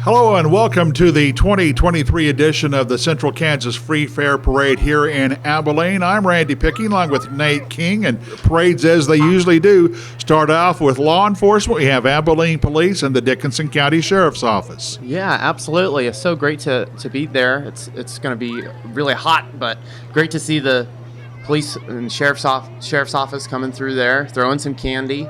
Hello and welcome to the 2023 edition of the Central Kansas Free Fair Parade here in Abilene. I'm Randy Picking along with Nate King, and parades, as they usually do, start off with law enforcement. We have Abilene Police and the Dickinson County Sheriff's Office. Yeah, absolutely. It's so great to be there. It's going to be really hot, but great to see the police and sheriff's office coming through there, throwing some candy.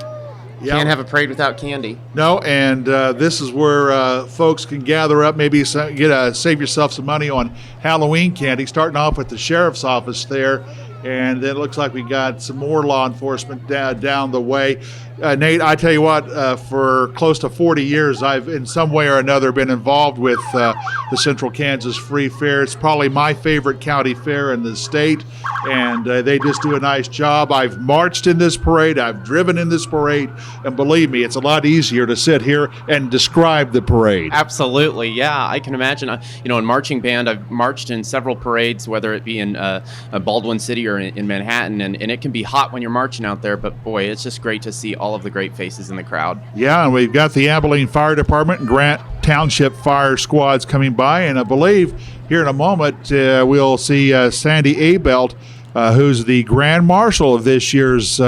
Yep. Can't have a parade without candy. No, and this is where folks can gather up, maybe save yourself some money on Halloween candy, starting off with the sheriff's office there. And then it looks like we got some more law enforcement down the way. Nate, I tell you what, for close to 40 years, I've in some way or another been involved with the Central Kansas Free Fair. It's probably my favorite county fair in the state, and they just do a nice job. I've marched in this parade, I've driven in this parade, and believe me, it's a lot easier to sit here and describe the parade. Absolutely, yeah, I can imagine. In marching band, I've marched in several parades, whether it be in Baldwin City or in Manhattan, and it can be hot when you're marching out there, but boy, it's just great to see all of the great faces in the crowd. Yeah, and we've got the Abilene Fire Department and Grant Township Fire Squads coming by, and I believe here in a moment we'll see Sandy Abelt, who's the Grand Marshal of this year's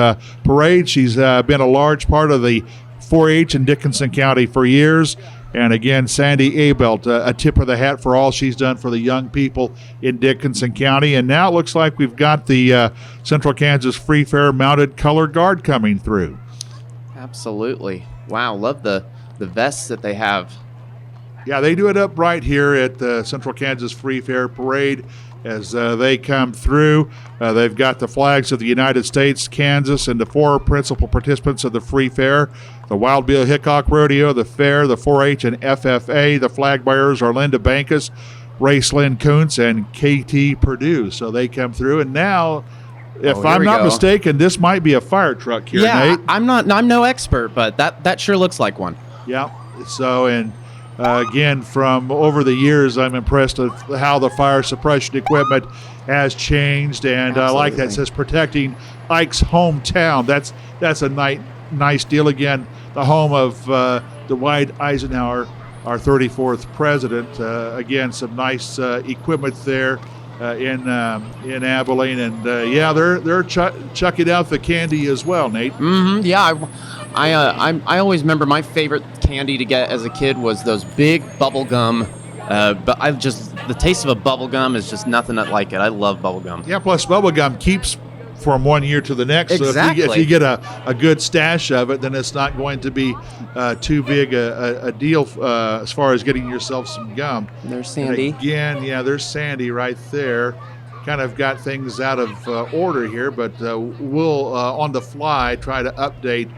parade. She's been a large part of the 4-H in Dickinson County for years. And again, Sandy Abelt, a tip of the hat for all she's done for the young people in Dickinson County. And now it looks like we've got the Central Kansas Free Fair Mounted Color Guard coming through. Absolutely. Wow, love the vests that they have. Yeah, they do it up right here at the Central Kansas Free Fair Parade as they come through. They've got the flags of the United States, Kansas, and the four principal participants of the Free Fair: the Wild Bill Hickok Rodeo, the Fair, the 4-H, and FFA. The flag bearers are Linda Bankus, Race Lynn Kuntz, and KT Purdue. So they come through, and now, if I'm not mistaken, this might be a fire truck here, yeah, Nate. I'm no expert, but that sure looks like one. Yeah. So, and again, from over the years, I'm impressed with how the fire suppression equipment has changed, and I like that. It says protecting Ike's hometown. That's a nice deal. Again, the home of Dwight Eisenhower, our 34th president. Again, some nice equipment there in Abilene, and they're chucking out the candy as well, Nate. Mm-hmm. Yeah, I always remember my favorite candy to get as a kid was those big bubble gum. But the taste of a bubble gum is just nothing like it. I love bubble gum. Yeah, plus bubble gum keeps from one year to the next. Exactly. So if you get a good stash of it, then it's not going to be too big a deal as far as getting yourself some gum. There's Sandy. And again, yeah, there's Sandy right there. Kind of got things out of order here, but we'll on the fly try to update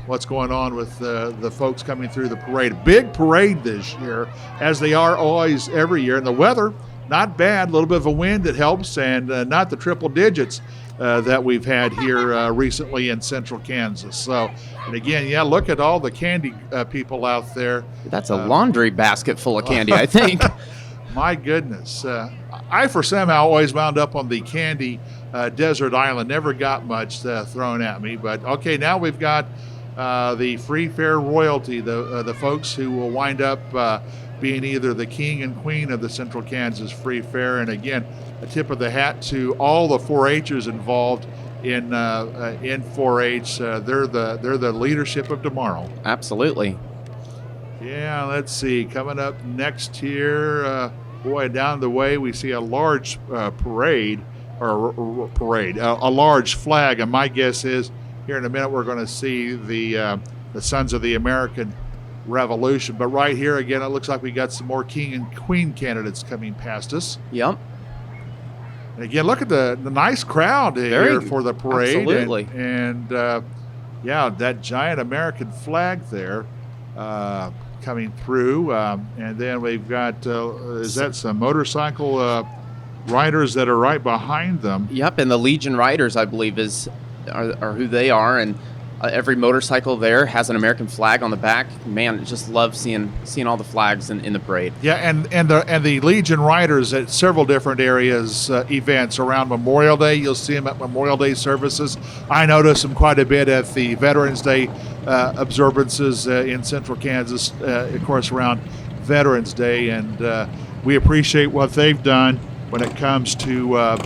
what's going on with the folks coming through the parade. Big parade this year, as they are always every year. And the weather, not bad. A little bit of a wind that helps, and not the triple digits that we've had here recently in Central Kansas. So, and again, yeah, look at all the candy people out there. That's a laundry basket full of candy, I think. My goodness. I, for somehow, always wound up on the candy desert island. Never got much thrown at me. But, okay, now we've got the Free Fair royalty, the folks who will wind up being either the king and queen of the Central Kansas Free Fair. And, again, a tip of the hat to all the 4-H'ers involved in 4-H. They're the leadership of tomorrow. Absolutely. Yeah, let's see. Coming up next here, down the way we see a large parade, a large flag. And my guess is here in a minute we're going to see the Sons of the American Revolution. But right here again, it looks like we got some more king and queen candidates coming past us. Yep. And again, look at the nice crowd here for the parade. Absolutely. And that giant American flag there. Coming through, and then we've got is that some motorcycle riders that are right behind them? Yep, and the Legion Riders, I believe, are who they are, and every motorcycle there has an American flag on the back. Man, just love seeing all the flags in the parade. Yeah, and the Legion Riders at several different areas, events around Memorial Day. You'll see them at Memorial Day services. I notice them quite a bit at the Veterans Day observances in Central Kansas, of course, around Veterans Day, and we appreciate what they've done when it comes to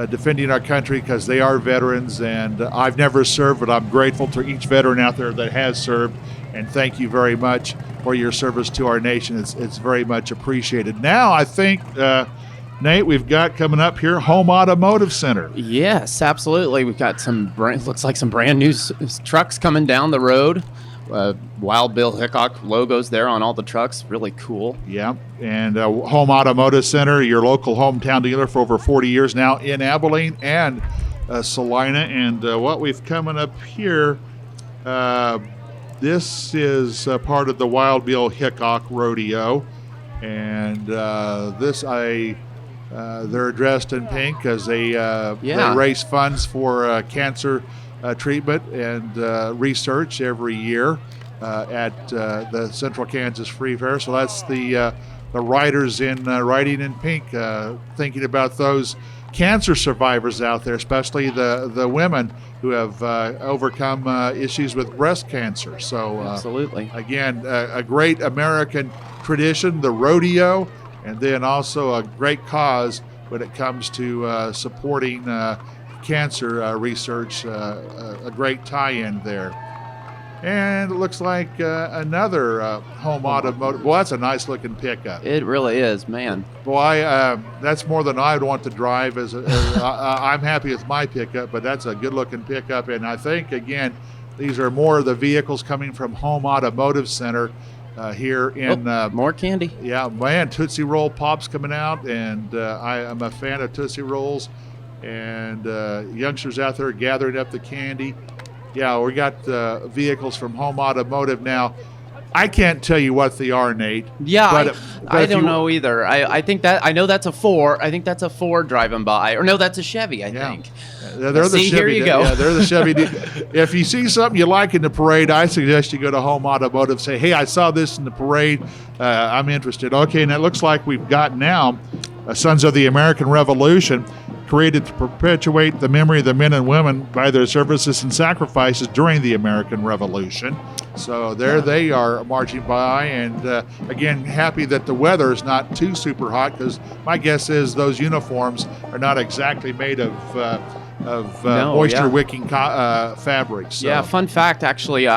defending our country, because they are veterans, and I've never served, but I'm grateful to each veteran out there that has served, and thank you very much for your service to our nation. It's very much appreciated. Now, I think, Nate, we've got coming up here Home Automotive Center. Yes, absolutely. We've got looks like some brand new trucks coming down the road. Wild Bill Hickok logos there on all the trucks. Really cool. Yeah, and Home Automotive Center, your local hometown dealer for over 40 years now in Abilene and Salina. And what we've coming up here, this is part of the Wild Bill Hickok Rodeo. And they're dressed in pink because they raise funds for cancer treatment and research every year at the Central Kansas Free Fair. So that's the riders in riding in pink, thinking about those cancer survivors out there, especially the women who have overcome issues with breast cancer. So absolutely, again, a great American tradition, the rodeo, and then also a great cause when it comes to supporting cancer research, a great tie-in there. And it looks like another Home Automotive. Well, that's a nice looking pickup. It really is, man. Boy, that's more than I'd want to drive. I'm happy with my pickup, but that's a good looking pickup. And I think, again, these are more of the vehicles coming from Home Automotive Center here in more candy. Yeah, man, Tootsie Roll Pops coming out, and I am a fan of Tootsie Rolls. And youngsters out there gathering up the candy. Yeah, we got vehicles from Home Automotive now. I can't tell you what they are, Nate. Yeah, but I don't know either. I think that I know that's a Ford. I think that's a Ford driving by, or no, that's a Chevy. I think. They're the see, Chevy. Here you go. Yeah, they're the Chevy. If you see something you like in the parade, I suggest you go to Home Automotive. Say, hey, I saw this in the parade. I'm interested. Okay, and it looks like we've got now Sons of the American Revolution, created to perpetuate the memory of the men and women by their services and sacrifices during the American Revolution. So there they are marching by, and again, happy that the weather is not too super hot, because my guess is those uniforms are not exactly made of moisture-wicking fabrics. So. Yeah, fun fact, actually,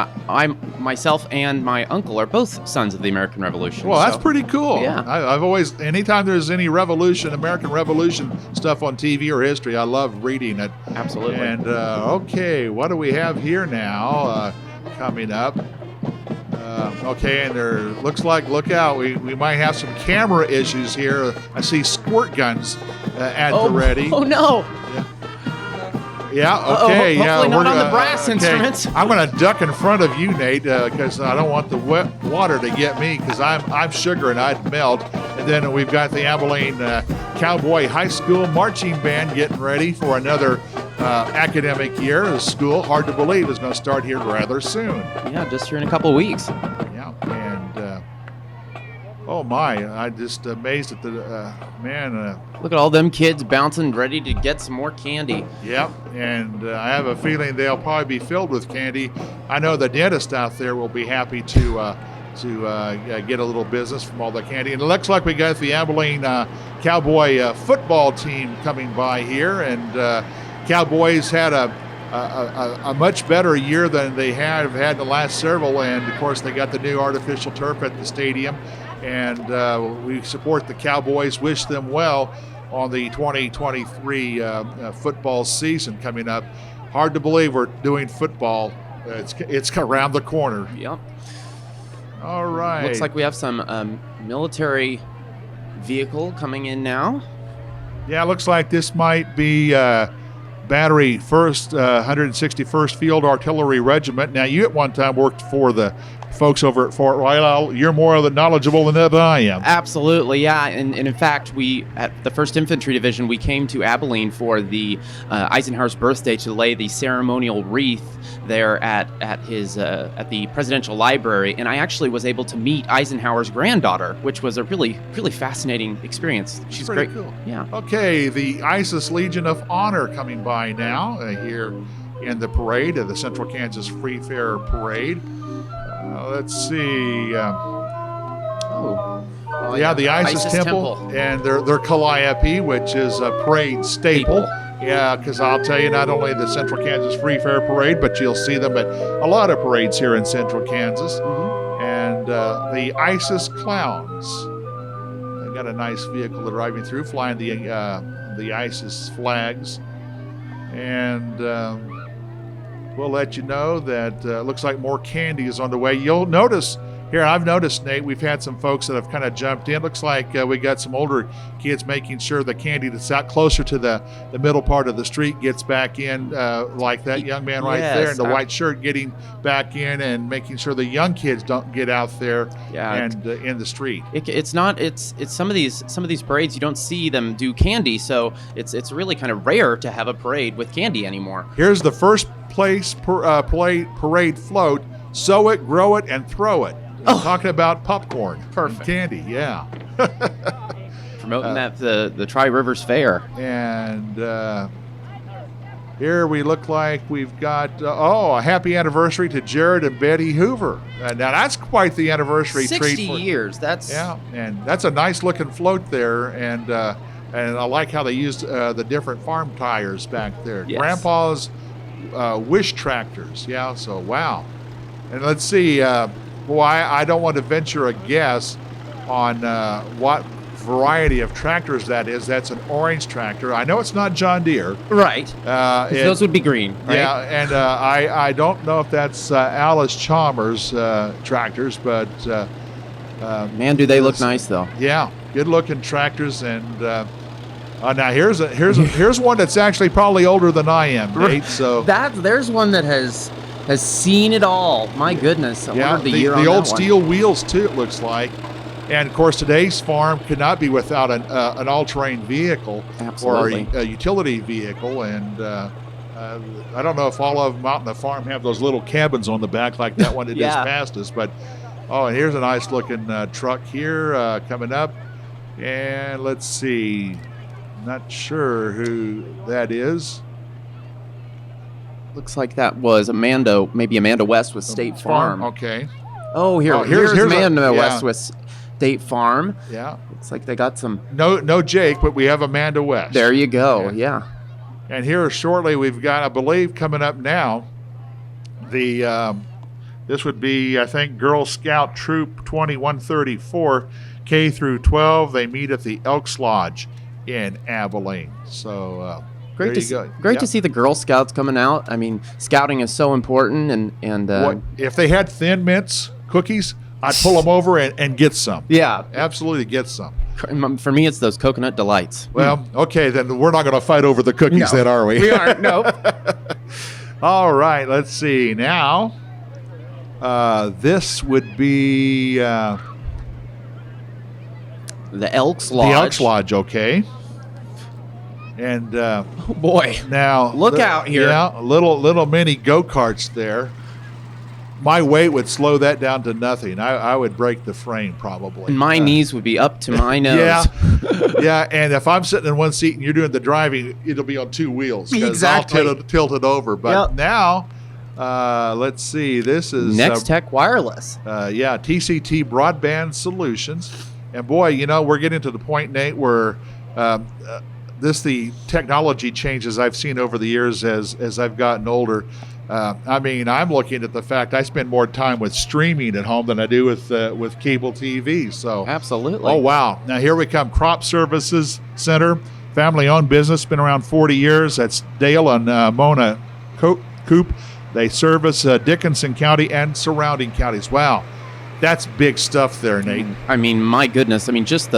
myself and my uncle are both sons of the American Revolution. Well, that's pretty cool. Yeah. I've always, anytime there's any American Revolution stuff on TV or history, I love reading it. Absolutely. And, okay, what do we have here now coming up? Okay, and there looks like, look out, we might have some camera issues here. I see squirt guns at the ready. Oh, no. Yeah, okay. Hopefully not on the brass instruments. I'm going to duck in front of you, Nate, because I don't want the wet water to get me, because I'm sugar and I'd melt. And then we've got the Abilene Cowboy High School Marching Band getting ready for another academic year. The school, hard to believe, is going to start here rather soon. Yeah, just here in a couple of weeks. Yeah, and oh my, I'm just amazed at the man. Look at all them kids bouncing, ready to get some more candy. Yep, and I have a feeling they'll probably be filled with candy. I know the dentist out there will be happy to get a little business from all the candy. And it looks like we got the Abilene Cowboy football team coming by here, and Cowboys had a much better year than they have had the last several, and of course they got the new artificial turf at the stadium, and we support the Cowboys, wish them well on the 2023 football season coming up. Hard to believe we're doing football. It's around the corner. Yep. All right. Looks like we have some military vehicle coming in now. Yeah, looks like this might be Battery 1st 161st Field Artillery Regiment. Now, you at one time worked for the folks over at Fort Riley. You're more knowledgeable than I am. Absolutely, yeah. And in fact, we at the 1st Infantry Division, we came to Abilene for the Eisenhower's birthday to lay the ceremonial wreath there at the Presidential Library, and I actually was able to meet Eisenhower's granddaughter, which was a really, really fascinating experience. She's pretty great. Cool. Yeah. Okay, the ISIS Legion of Honor coming by now here in the parade, the Central Kansas Free Fair Parade. Let's see. Oh. Oh, Yeah, the Isis Temple, and their Calliope, which is a parade staple. Yeah, because I'll tell you, not only the Central Kansas Free Fair Parade, but you'll see them at a lot of parades here in Central Kansas. And the Isis Clowns. They got a nice vehicle they're driving through, flying the Isis flags. And we'll let you know that looks like more candy is on the way. You'll notice here, I've noticed, Nate, we've had some folks that have kind of jumped in. Looks like we got some older kids making sure the candy that's out closer to the middle part of the street gets back in, like that young man right there in the white shirt getting back in and making sure the young kids don't get out there and in the street. It's some of these parades you don't see them do candy, so it's really kind of rare to have a parade with candy anymore. Here's the first place parade float. Sow it, grow it, and throw it. Talking about popcorn. Perfect. And candy, yeah. Promoting that the Tri-Rivers Fair. And here we look like we've got, a happy anniversary to Jared and Betty Hoover. Now that's quite the anniversary 60 treat. 60 years, that's... Yeah, and that's a nice looking float there. And I like how they used the different farm tires back there. Yes. Grandpa's Wish tractors, yeah, so wow. And let's see, I don't want to venture a guess on what variety of tractors that is. That's an orange tractor. I know it's not John Deere. Right. Those would be green, right? Yeah, and I don't know if that's Alice Chalmers tractors, but... man, do they look nice, though. Yeah, good-looking tractors. And now here's one that's actually probably older than I am, Nate. So there's one that has seen it all. My goodness. I wonder the year on the old that one. steel wheels too, it looks like. And of course, today's farm could not be without an all-terrain vehicle. Absolutely. Or a utility vehicle. And I don't know if all of them out in the farm have those little cabins on the back like that one that just passed us. But and here's a nice looking truck here coming up. And let's see, not sure who that is. Looks like that was Amanda West with State Farm. Okay. Oh, here's Amanda West with State Farm. Yeah. Looks like they got some. No Jake, but we have Amanda West. There you go. Yeah. And here shortly we've got, I believe, coming up now, this would be, I think, Girl Scout Troop 2134, K through 12. They meet at the Elks Lodge in Abilene. So. Great to see the Girl Scouts coming out. I mean, scouting is so important, and if they had Thin Mints cookies, I'd pull them over and get some. Yeah, absolutely get some. For me, it's those coconut delights. Well, okay, then we're not going to fight over the cookies, then, are we? We aren't. No. All right, let's see now. This would be the Elks Lodge. The Elks Lodge, okay. And oh boy, now look out here! Yeah, little mini go-karts there. My weight would slow that down to nothing. I would break the frame probably. And my knees would be up to my nose. Yeah. And if I'm sitting in one seat and you're doing the driving, it'll be on two wheels. Exactly. I'll tilt it over. But now, let's see. This is Next Tech Wireless. TCT Broadband Solutions. And boy, we're getting to the point, Nate, where the technology changes I've seen over the years as I've gotten older. I'm looking at the fact I spend more time with streaming at home than I do with cable TV. So absolutely. Oh wow! Now here we come. Crop Services Center, family-owned business, been around 40 years. That's Dale and Mona Coop. They service Dickinson County and surrounding counties. Wow, that's big stuff there, Nate. I mean, my goodness. I mean, just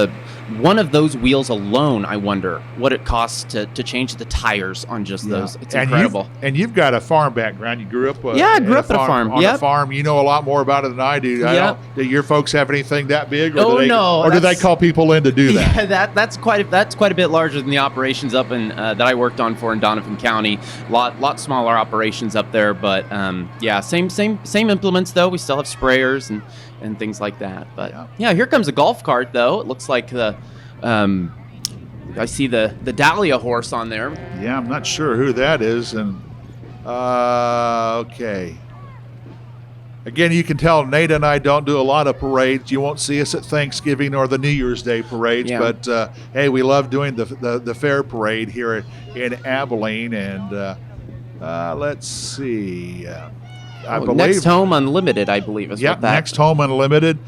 one of those wheels alone, I wonder what it costs to change the tires on just those. It's incredible. And you've got a farm background. You grew up I grew up at a farm. On a farm. You know a lot more about it than I do. Do your folks have anything that big? No. Or do they call people in to do that? Yeah, that's quite a bit larger than the operations up in that I worked on in Donovan County. Lot smaller operations up there, but same implements though. We still have sprayers and things like that. But here comes a golf cart though. It looks like I see the Dahlia horse on there. Yeah, I'm not sure who that is. And okay, Again, you can tell Nate and I don't do a lot of parades. You won't see us at Thanksgiving or the New Year's Day parades, Yeah. but hey, we love doing the fair parade here in Abilene. And let's see, I believe Next Home Unlimited, I believe, is Yep, what that. Next Home Unlimited.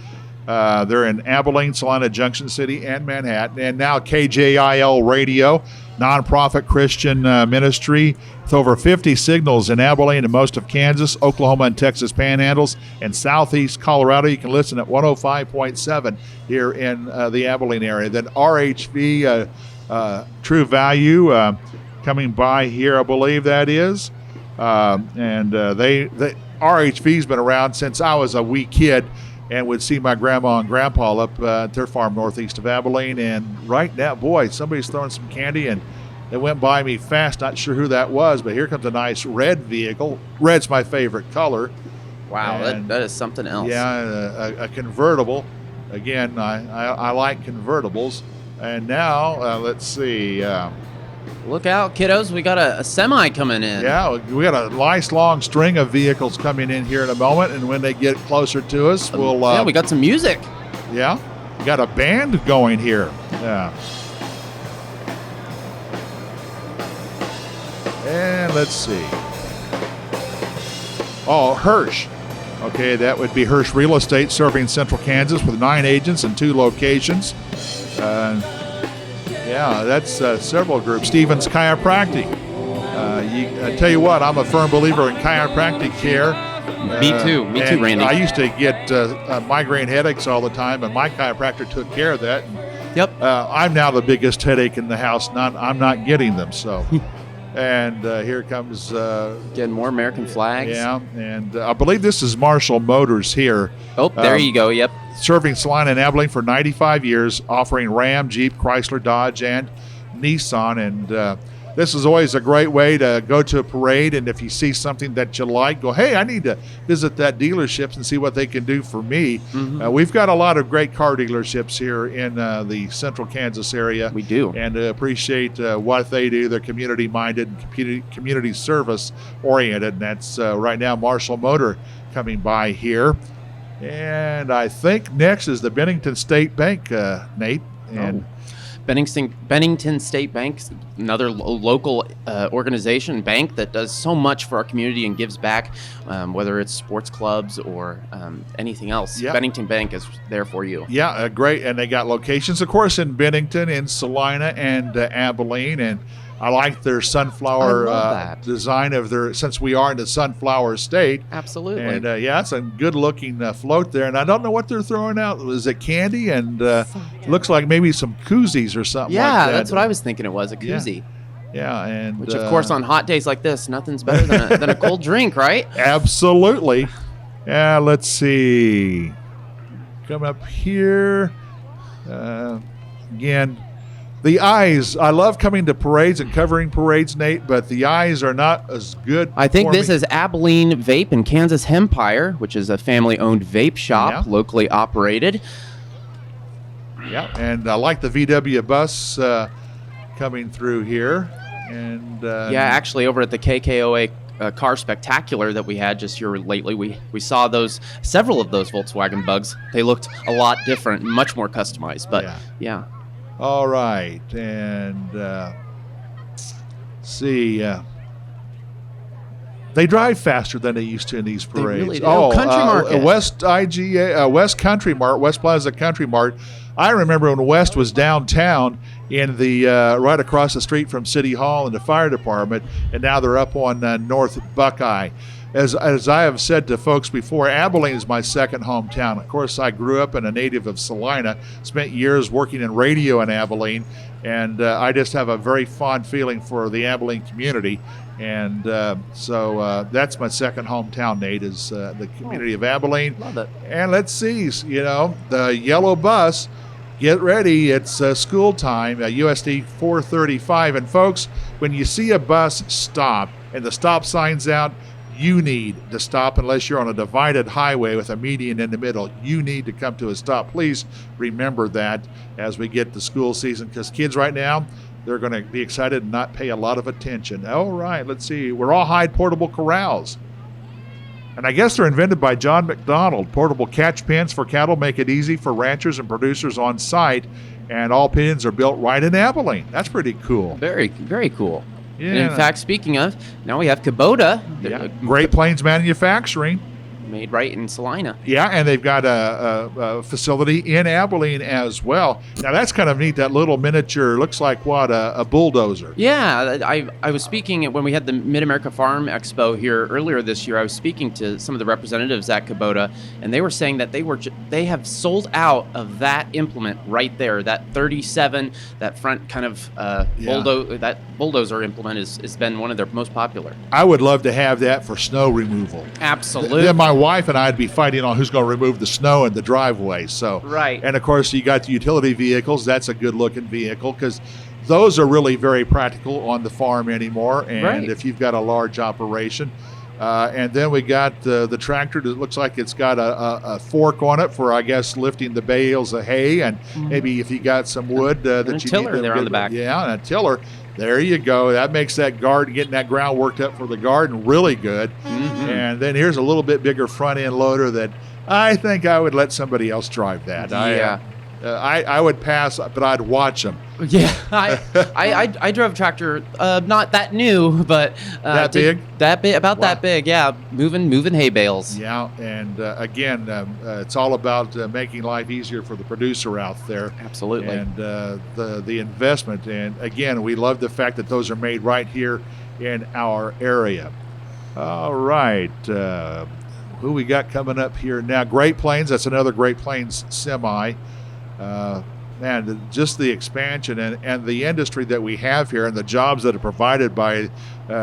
They're in Abilene, Salina, Junction City, and Manhattan. And now KJIL Radio, nonprofit Christian ministry with over 50 signals in Abilene and most of Kansas, Oklahoma, and Texas panhandles, and southeast Colorado. You can listen at 105.7 here in the Abilene area. Then RHV, True Value, coming by here, I believe that is. They RHV's been around since I was a wee kid, and would see my grandma and grandpa up at their farm northeast of Abilene. And right now, boy, somebody's throwing some candy, and it went by me fast. Not sure who that was, but here comes a nice red vehicle. Red's my favorite color. Wow, And, that is something else. Yeah, a convertible. Again, I like convertibles. And now, let's see. Look out, kiddos. We got a semi coming in. Yeah, we got a nice long string of vehicles coming in here in a moment, and when they get closer to us, we'll. Yeah, we got some music. Yeah, we got a band going here. Yeah. And let's see. Oh, Hirsch. Okay, that would be Hirsch Real Estate, serving Central Kansas with 9 agents and 2 locations. Yeah, that's several groups. Stevens Chiropractic. I tell you what, I'm a firm believer in chiropractic care. Me too, Randy. I used to get migraine headaches all the time, and my chiropractor took care of that. And, Yep. I'm now the biggest headache in the house. I'm not getting them. So, and here comes. Getting more American flags. Yeah, and I believe this is Marshall Motors here. Oh, there you go. Yep. Serving Salina and Abilene for 95 years, offering Ram, Jeep, Chrysler, Dodge, and Nissan. And this is always a great way to go to a parade. And if you see something that you like, go, hey, I need to visit that dealership and see what they can do for me. Mm-hmm. We've got a lot of great car dealerships here in the central Kansas area. We do. And appreciate what they do. They're community-minded and community service-oriented. And that's right now Marshall Motor coming by here. And I think next is the Bennington State Bank, Nate. And Bennington State Bank, another local organization, bank that does so much for our community and gives back, whether it's sports clubs or anything else. Yep. Bennington Bank is there for you. Yeah, great. And they got locations, of course, in Bennington, in Salina, and Abilene. And I like their sunflower I love that. design of their, since we are in the sunflower state. Absolutely. And yeah, it's a good looking float there. And I don't know what they're throwing out. Is it candy? And looks like maybe some koozies or something like that. That's what I was thinking it was, a koozie. Yeah, and Which, of course, on hot days like this, nothing's better than a cold drink, right? Absolutely. Yeah, let's see. Come up here. Again, the eyes. I love coming to parades and covering parades, Nate, but the eyes are not as good. I think for this me. is Abilene Vape and Kansas Hempire, which is a family-owned vape shop, Yeah. locally operated. Yeah, and I like the VW bus coming through here. And Yeah, actually, over at the KKOA car spectacular that we had just here lately, we saw several of those Volkswagen Bugs. They looked a lot different, much more customized, but yeah. All right, and see, they drive faster than they used to in these parades. They really do. Country Market. West Country Mart, West Plaza Country Mart. I remember when West was downtown in the right across the street from City Hall and the fire department, and now they're up on North Buckeye. As I have said to folks before, Abilene is my second hometown. Of course, I grew up and a native of Salina, spent years working in radio in Abilene, and I just have a very fond feeling for the Abilene community. And so that's my second hometown, Nate, is the community of Abilene. Love it. And let's see, the yellow bus, get ready, it's school time, USD 435. And folks, when you see a bus stop and the stop sign's out, you need to stop unless you're on a divided highway with a median in the middle. You need to come to a stop. Please remember that as we get to school season, because kids right now, they're going to be excited and not pay a lot of attention. All right, let's see. We're all hide portable corrals. And I guess they're invented by John McDonald. Portable catch pens for cattle make it easy for ranchers and producers on site. And all pens are built right in Abilene. That's pretty cool. Very, very cool. Yeah. And in fact, speaking of, now we have Kubota. Yeah. Great Plains Manufacturing. Made right in Salina. Yeah, and they've got a facility in Abilene as well. Now that's kind of neat. That little miniature looks like what a bulldozer. Yeah, I was speaking when we had the Mid America Farm Expo here earlier this year. I was speaking to some of the representatives at Kubota, and they were saying that they have sold out of that implement right there. That 37, that front kind of bulldozer implement has been one of their most popular. I would love to have that for snow removal. Absolutely. Then my wife and I'd be fighting on who's going to remove the snow in the driveway. So right. And of course you got the utility vehicles. That's a good looking vehicle because those are really very practical on the farm anymore. And right. if you've got a large operation. And then we got the tractor that looks like it's got a fork on it for, I guess, lifting the bales of hay, and maybe if you got some wood that you tiller need to there on the back. Yeah, and a tiller. There you go. That makes that garden, getting that ground worked up for the garden, really good. And then here's a little bit bigger front end loader that I think I would let somebody else drive that. Yeah. I would pass, but I'd watch them. Yeah, I drove a tractor, not that new, but that big, about that big. Yeah, moving hay bales. Yeah, and again, it's all about making life easier for the producer out there. Absolutely. And the investment, and again, we love the fact that those are made right here in our area. All right, who we got coming up here now? Great Plains. That's another Great Plains semi. Man, just the expansion and the industry that we have here and the jobs that are provided by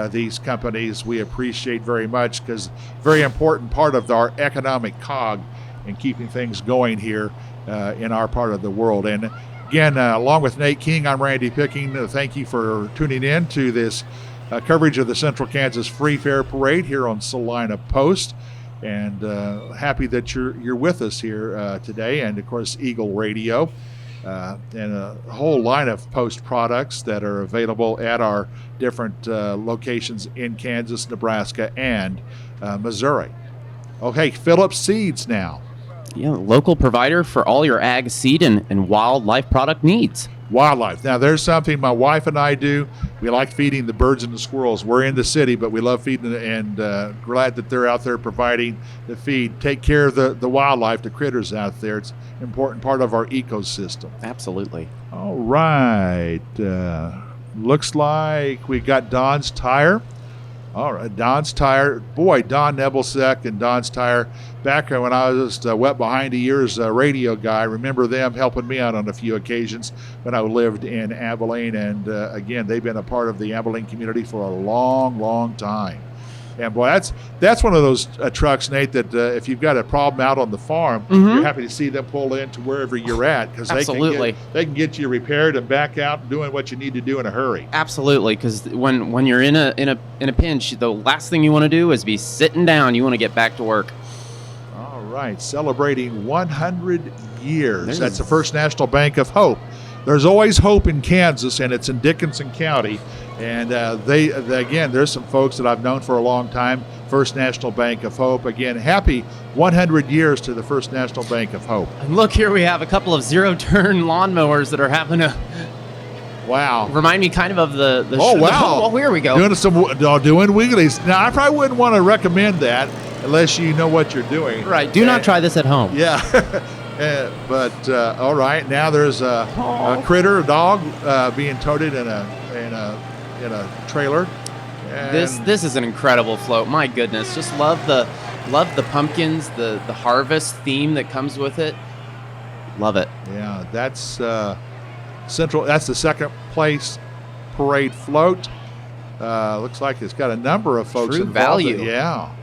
these companies, we appreciate very much because very important part of our economic cog in keeping things going here in our part of the world. And again, along with Nate King, I'm Randy Picking. Thank you for tuning in to this coverage of the Central Kansas Free Fair Parade here on Salina Post. And happy that you're with us here today, and of course Eagle Radio, and a whole line of post products that are available at our different locations in Kansas, Nebraska, and Missouri. Okay, Phillips Seeds now. Yeah, local provider for all your ag seed and wildlife product needs. Wildlife. Now, there's something my wife and I do. We like feeding the birds and the squirrels. We're in the city, but we love feeding, and glad that they're out there providing the feed. Take care of the wildlife, the critters out there. It's an important part of our ecosystem. Absolutely. All right. Looks like we got Don's Tire. All right, Don's Tire. Boy, Don Nebelsack and Don's Tire. Back when I was just wet behind the ears radio guy, I remember them helping me out on a few occasions when I lived in Abilene. And again, they've been a part of the Abilene community for a long, long time. And boy, that's one of those trucks, Nate, that if you've got a problem out on the farm, you're happy to see them pull in to wherever you're at because they can get you repaired and back out and doing what you need to do in a hurry. Absolutely, because when you're in a pinch, the last thing you want to do is be sitting down. You want to get back to work. All right, celebrating 100 years. That's the First National Bank of Hope. There's always hope in Kansas, and it's in Dickinson County. And they again, there's some folks that I've known for a long time. First National Bank of Hope. Again, happy 100 years to the First National Bank of Hope. And look, here we have a couple of zero-turn lawnmowers that are having a... Wow. Remind me kind of the oh, wow. Oh, here we go. Doing wigglies. Now, I probably wouldn't want to recommend that unless you know what you're doing. Right. Do not try this at home. Yeah. But all right, now there's a critter, a dog, being toted in a trailer. And This is an incredible float. My goodness, just love the pumpkins, the harvest theme that comes with it. Love it. Yeah, that's Central. That's the second place parade float. Looks like it's got a number of folks True involved. Value. Yeah.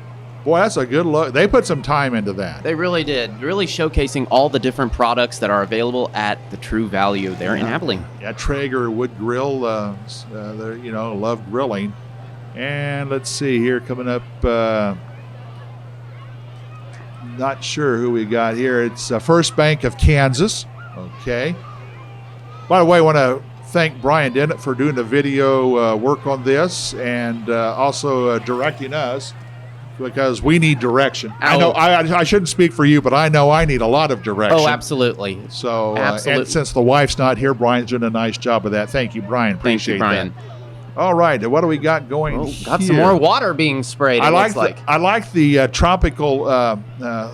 Boy, that's a good look. They put some time into that. They really did. Really showcasing all the different products that are available at the True Value there in Abilene. Yeah, Traeger wood grill. They love grilling. And let's see here coming up. Not sure who we got here. It's First Bank of Kansas. Okay. By the way, I want to thank Brian Dennett for doing the video work on this and also directing us. because we need direction. Oh. I know I shouldn't speak for you, but I know I need a lot of direction. Oh, absolutely. So, Absolutely. and since the wife's not here, Brian's doing a nice job of that. Thank you, Brian. Thank you, Appreciate Brian. that. All right, what do we got going Got here? some more water being sprayed. I looks like the tropical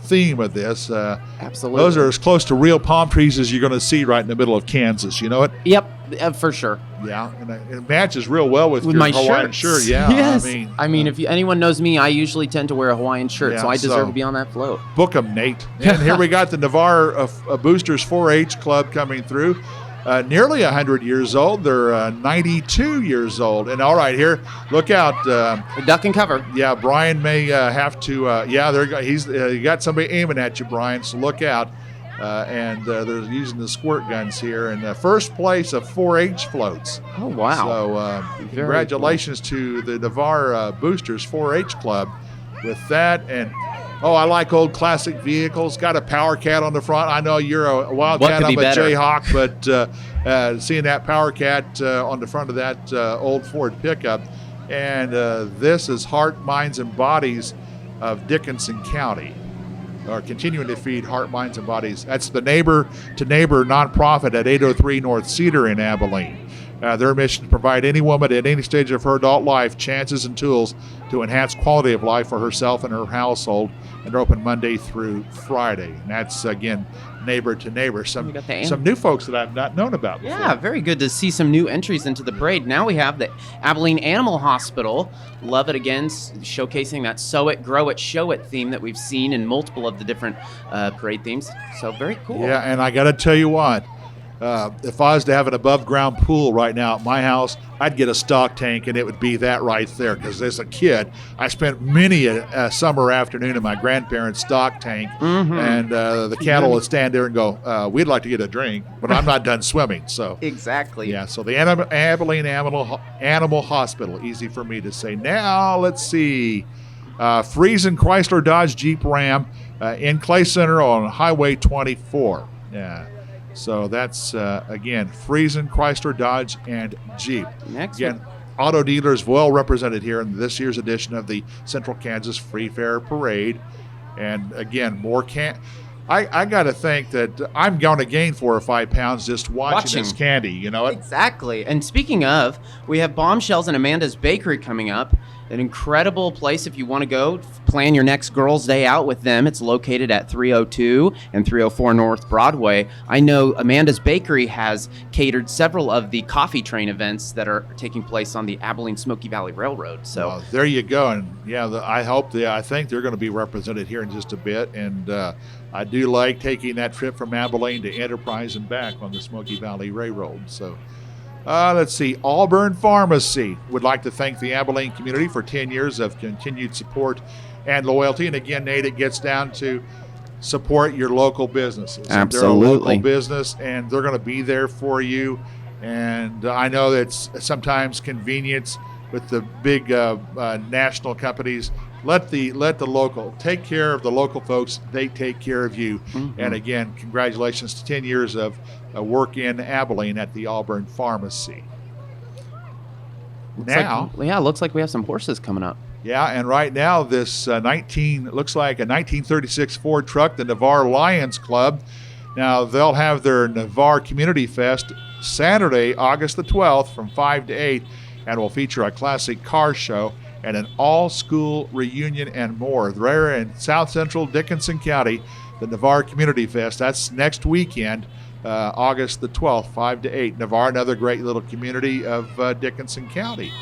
theme of this. Absolutely. Those are as close to real palm trees as you're going to see right in the middle of Kansas. You know it? Yep, for sure. Yeah, and it matches real well with your my Hawaiian shirt. shirt. Yeah, Yes. I mean, if anyone knows me, I usually tend to wear a Hawaiian shirt, Yeah, so I deserve so- to be on that float. book them, Nate. And here we got the Navarre Boosters 4-H Club coming through. Nearly 100 years old. They're 92 years old. And all right, here, look out. Duck and cover. Yeah, Brian may have to. He's you got somebody aiming at you, Brian. So look out. And they're using the squirt guns here. And first place of 4-H floats. Oh, wow. So congratulations to the Navarre Boosters 4-H Club with that. And I like old classic vehicles. Got a Power Cat on the front. I know you're a Wildcat. I'm a Jayhawk, but seeing that Power Cat on the front of that old Ford pickup. And this is Heart, Minds, and Bodies of Dickinson County. Are continuing to feed Heart, Minds, and Bodies. That's the Neighbor to Neighbor nonprofit at 803 North Cedar in Abilene. Their mission to provide any woman at any stage of her adult life chances and tools to enhance quality of life for herself and her household. And they're open Monday through Friday. And that's, again, Neighbor to Neighbor. Some new folks that I've not known about before. Yeah, very good to see some new entries into the parade. Now we have the Abilene Animal Hospital. Love it again, showcasing that Sow It, Grow It, Show It theme that we've seen in multiple of the different parade themes. So very cool. Yeah, and I got to tell you what. If I was to have an above-ground pool right now at my house, I'd get a stock tank, and it would be that right there. Because as a kid, I spent many a summer afternoon in my grandparents' stock tank, and the cattle would stand there and go, "We'd like to get a drink, but I'm not done swimming." So exactly. yeah. So the Abilene Animal Hospital, easy for me to say. Now let's see, Friesen Chrysler Dodge Jeep Ram in Clay Center on Highway 24. Yeah. So that's, again, Friesen, Chrysler, Dodge, and Jeep. Next again, auto dealers well represented here in this year's edition of the Central Kansas Free Fair Parade. And, again, I got to think that I'm going to gain 4 or 5 pounds just watching this candy, you know it? Exactly. And speaking of, we have Bombshells and Amanda's Bakery coming up. An incredible place if you want to go plan your next girls' day out with them. It's located at 302 and 304 North Broadway. I know Amanda's Bakery has catered several of the coffee train events that are taking place on the Abilene Smoky Valley Railroad. So well, there you go. And yeah, I think they're going to be represented here in just a bit. And I do like taking that trip from Abilene to Enterprise and back on the Smoky Valley Railroad. So. Let's see. Auburn Pharmacy would like to thank the Abilene community for 10 years of continued support and loyalty. And again, Nate, it gets down to support your local businesses. Absolutely. They're a local business, and they're going to be there for you. And I know that's sometimes convenience with the big national companies. Let the local take care of the local folks. They take care of you. And again, congratulations to 10 years of work in Abilene at the Auburn Pharmacy. Looks like we have some horses coming up. Yeah, and right now this looks like a 1936 Ford truck, the Navarre Lions Club. Now they'll have their Navarre Community Fest Saturday, August the 12th from 5 to 8, and will feature a classic car show and an all-school reunion and more. There in South Central Dickinson County, the Navarre Community Fest. That's next weekend, August the 12th, 5 to 8. Navarre, another great little community of Dickinson County.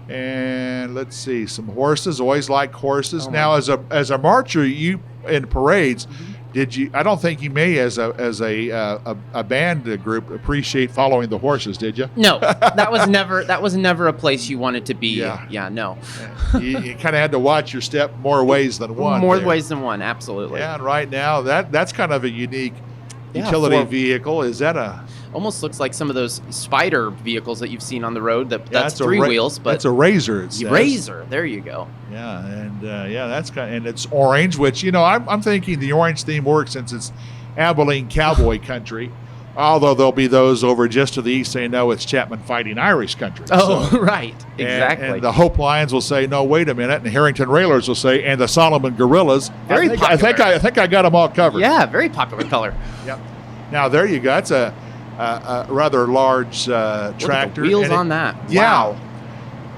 And let's see, some horses. Always like horses. Now, as a marcher, you in parades, did you? I don't think you may, as a band group, appreciate following the horses. Did you? No, that was never a place you wanted to be. Yeah. No. you kind of had to watch your step more ways than one. More ways than one, absolutely. Yeah, and right now that's kind of a unique utility vehicle. Is that a? Almost looks like some of those spider vehicles that you've seen on the road. That's three wheels, but it's a Razor. It says. Razor. There you go. Yeah, and that's and it's orange, which I'm thinking the orange theme works since it's Abilene cowboy country. Although there'll be those over just to the east saying, no, it's Chapman Fighting Irish country. Oh, So, right. Exactly. and the Hope Lions will say, no, wait a minute. And Harrington Railers will say, and the Solomon Gorillas. Very popular. I think I got them all covered. Yeah, very popular color. Yep. Now, there you go. It's a rather large tractor. Look at the wheels on that. Yeah. Wow.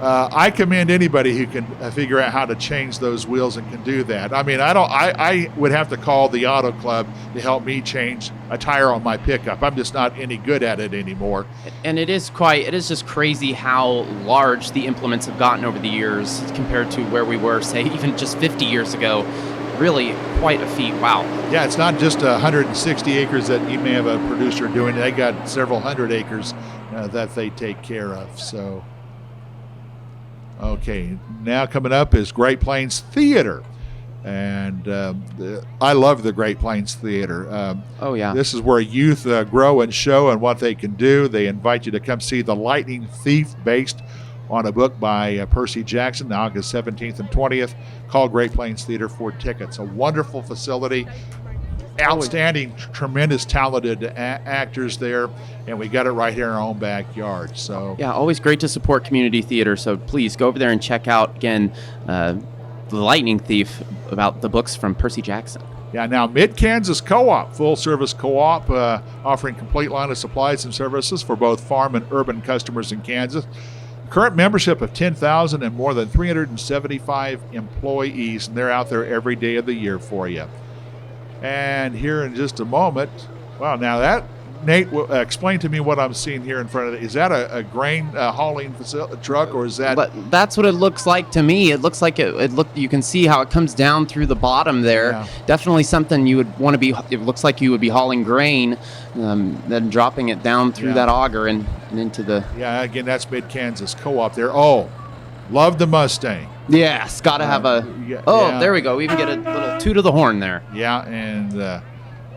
I commend anybody who can figure out how to change those wheels and can do that. I mean, I would have to call the auto club to help me change a tire on my pickup. I'm just not any good at it anymore. And it is just crazy how large the implements have gotten over the years compared to where we were, say, even just 50 years ago. Really quite a feat. Wow. Yeah, it's not just 160 acres that you may have a producer doing. They got several hundred acres that they take care of. So. Okay, now coming up is Great Plains Theater. And I love the Great Plains Theater. Oh, yeah. This is where youth grow and show and what they can do. They invite you to come see The Lightning Thief, based on a book by Percy Jackson, August 17th and 20th. Call Great Plains Theater for tickets. A wonderful facility. Outstanding, tremendous, talented actors there, and we got it right here in our own backyard. So yeah, always great to support community theater. So please go over there and check out again The Lightning Thief, about the books from Percy Jackson. Yeah, now Mid-Kansas Co-op, full-service co-op, offering complete line of supplies and services for both farm and urban customers in Kansas. Current membership of 10,000 and more than 375 employees, and they're out there every day of the year for you. And here in just a moment, wow, now that, Nate, explain to me what I'm seeing here in front of it. Is that a grain hauling truck, or is that? But that's what it looks like to me. It looks like you can see how it comes down through the bottom there. Yeah. Definitely something you would want to be. It looks like you would be hauling grain, then dropping it down through that auger and into the. Yeah, again, that's Mid-Kansas Co-op there. Oh, love the Mustang. Yes, got to have a. There we go. We even get a little toot of the horn there. Yeah, and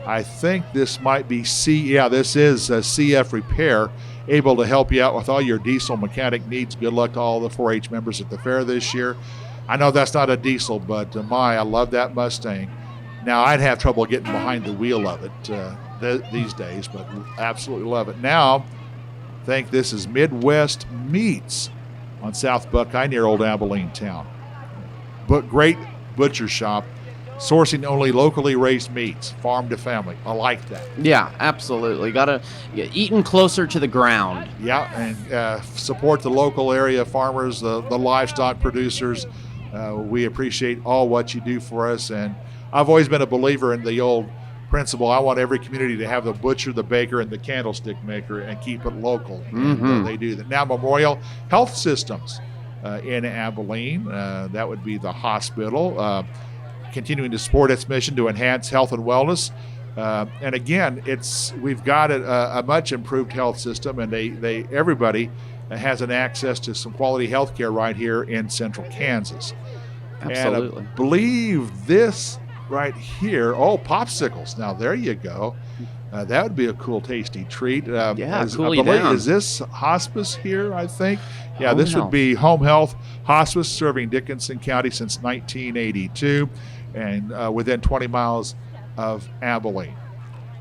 I think this might be this is CF Repair, able to help you out with all your diesel mechanic needs. Good luck to all the 4-H members at the fair this year. I know that's not a diesel, but I love that Mustang. Now, I'd have trouble getting behind the wheel of it these days, but absolutely love it. Now, I think this is Midwest Meats on South Buckeye near Old Abilene town. But great butcher shop, sourcing only locally raised meats, farm to family. I like that. Yeah, absolutely. Eating closer to the ground. Yeah, and support the local area farmers, the livestock producers. We appreciate all what you do for us. And I've always been a believer in the old principle. I want every community to have the butcher, the baker, and the candlestick maker, and keep it local. Mm-hmm. And they do that. Now, Memorial Health Systems in Abilene, that would be the hospital, continuing to support its mission to enhance health and wellness. And again, we've got a much improved health system, and everybody has an access to some quality health care right here in central Kansas. Absolutely. And I believe this right here, popsicles. Now, there you go. That would be a cool, tasty treat. Cool you down. Is this hospice here, I think? Yeah, Home this Health. would be Home Health Hospice, serving Dickinson County since 1982, and within 20 miles of Abilene.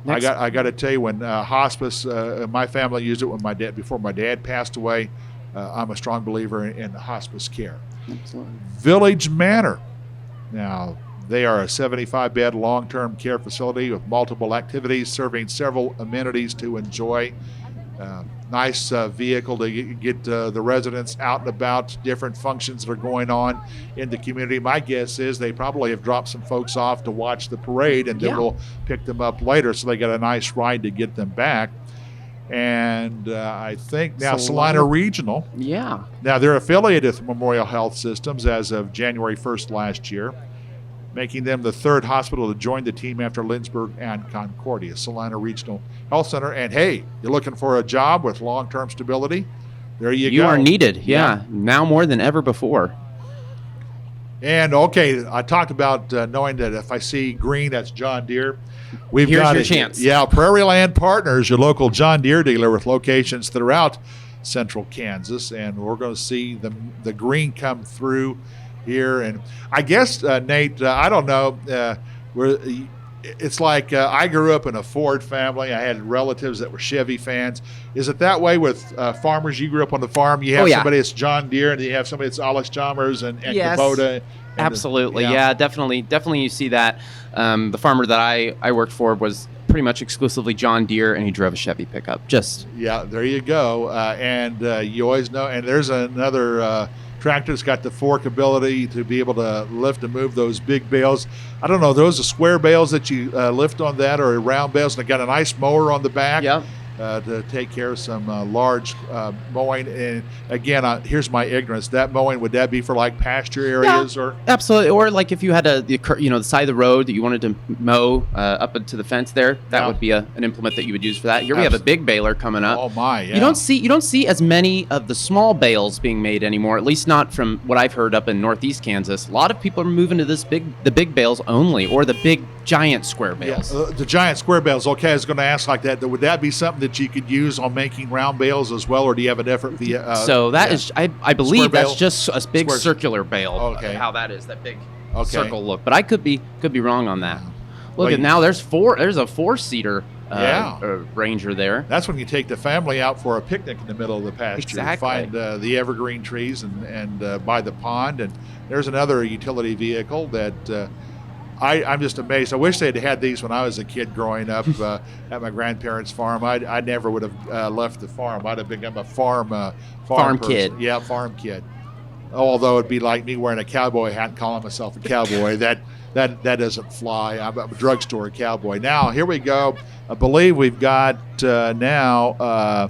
Next. I got to tell you, when hospice, my family used it before my dad passed away. I'm a strong believer in hospice care. Absolutely. Village Manor. Now, they are a 75-bed long-term care facility with multiple activities, serving several amenities to enjoy. Nice vehicle to get the residents out and about, different functions that are going on in the community. My guess is they probably have dropped some folks off to watch the parade, and then we'll pick them up later, so they got a nice ride to get them back. And I think now Salina Regional. Yeah. Now, they're affiliated with Memorial Health Systems as of January 1st last year, making them the third hospital to join the team after Lynchburg and Concordia. Salina Regional Health Center. And hey, you're looking for a job with long-term stability? There you go. You are needed. Yeah. Now more than ever before. And okay, I talked about knowing that if I see green, that's John Deere. Here's your chance. Yeah, Prairie Land Partners, your local John Deere dealer with locations throughout central Kansas, and we're going to see the green come through here. And I guess Nate, I don't know, it's like I grew up in a Ford family. I had relatives that were Chevy fans. Is it that way with farmers? You grew up on the farm. You have somebody that's John Deere, and you have somebody that's Allis-Chalmers and Yes. Kubota. Absolutely, yeah, definitely. You see that. The farmer that I worked for was pretty much exclusively John Deere, and he drove a Chevy pickup. Yeah, there you go. And you always know. And there's another tractor that's got the fork ability to be able to lift and move those big bales. I don't know, those are square bales that you lift on that, or round bales, and they got a nice mower on the back. Yep. To take care of some large mowing. And again, here's my ignorance. That mowing, would that be for like pasture areas? Yeah, or absolutely. Or like if you had the side of the road that you wanted to mow up into the fence there, that would be an implement that you would use for that. Here we have a big baler coming up. Oh my! Yeah. You don't see as many of the small bales being made anymore. At least not from what I've heard up in Northeast Kansas. A lot of people are moving to the big bales only, or the big giant square bales. Yeah, the giant square bales. Okay, I was going to ask like that. Would that be something that you could use on making round bales as well, or do you have a different? So that is, I believe that's just a big circular bale. Okay. How that is, that big circle look. But I could be wrong on that. Look now. There's a 4-seater Ranger there. That's when you take the family out for a picnic in the middle of the pasture. Exactly. Find the evergreen trees and by the pond. And there's another utility vehicle that I'm just amazed. I wish they'd had these when I was a kid growing up at my grandparents' farm. I never would have left the farm. I'd have become a farm kid. Yeah, farm kid. Although it'd be like me wearing a cowboy hat and calling myself a cowboy. That doesn't fly. I'm a drugstore cowboy. Now, here we go. I believe we've got now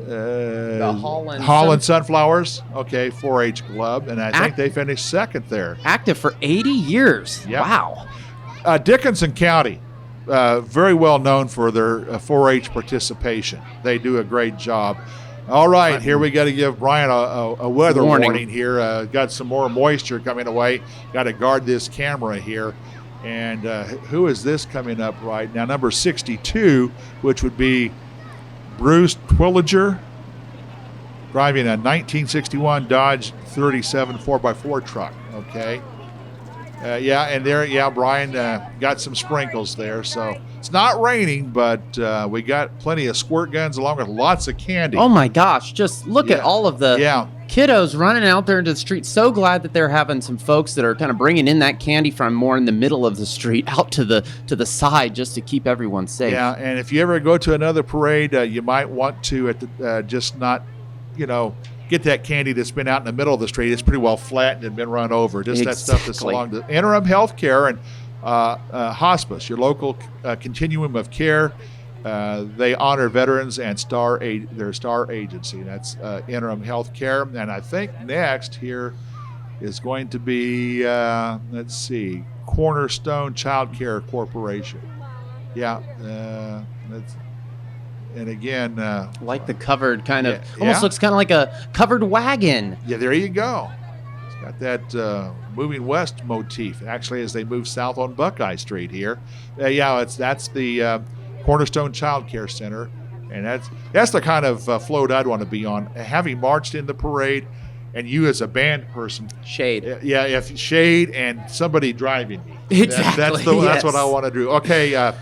the Holland Sunflowers. Okay, 4-H club, and I think they finished second there. Active for 80 years. Yep. Wow. Dickinson County, very well known for their 4-H participation. They do a great job. All right, here we got to give Brian a weather warning here. Got some more moisture coming away. Got to guard this camera here. And who is this coming up right now? Number 62, which would be Bruce Twilliger, driving a 1961 Dodge 37 4x4 truck. Okay. Brian got some sprinkles there. So it's not raining, but we got plenty of squirt guns along with lots of candy. Oh my gosh, just look at all of the kiddos running out there into the street. So glad that they're having some folks that are kind of bringing in that candy from more in the middle of the street out to the side just to keep everyone safe. Yeah, and if you ever go to another parade, you might want to just not, get that candy that's been out in the middle of the street. It's pretty well flattened and been run over. Just that stuff that's along the interim health care and hospice, your local continuum of care. They honor veterans and their star agency. That's interim health care. And I think next here is going to be, Cornerstone Child Care Corporation. Yeah. And again, like the covered kind of, almost looks kind of like a covered wagon. Yeah, there you go. It's got that moving west motif, actually, as they move south on Buckeye Street here. That's the Cornerstone Child Care Center, and that's the kind of float I'd want to be on. Having marched in the parade, and you as a band person, shade. If shade and somebody driving me. Exactly. That's what I want to do. Okay.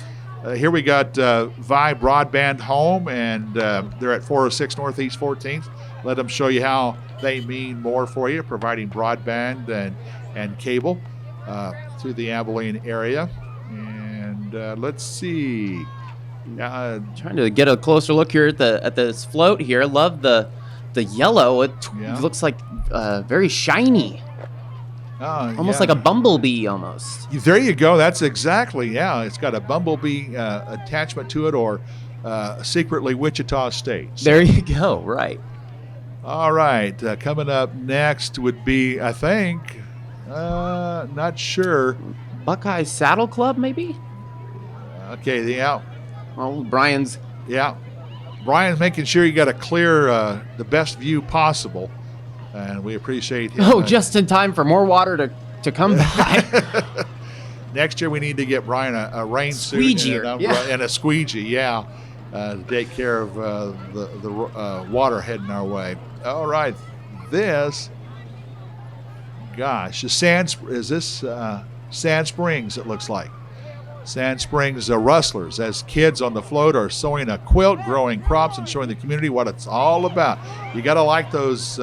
Here we got Vi Broadband Home, and they're at 406 Northeast 14th. Let them show you how they mean more for you, providing broadband and cable to the Abilene area. And let's see. Trying to get a closer look here at this float here. Love the yellow. It looks like very shiny. Almost like a bumblebee almost. There you go. That's exactly, it's got a bumblebee attachment to it, or secretly Wichita State. So. There you go, right. All right. Coming up next would be, I think, not sure. Buckeye Saddle Club, maybe? Okay, Well, Brian's making sure you got a clear, the best view possible. And we appreciate him. Just in time for more water to come by. Next year we need to get Brian a rain squeegee suit and a squeegee, to take care of the water heading our way. All right, is this Sand Springs? It looks like. Sand Springs Rustlers, as kids on the float are sewing a quilt, growing crops, and showing the community what it's all about. You got to like those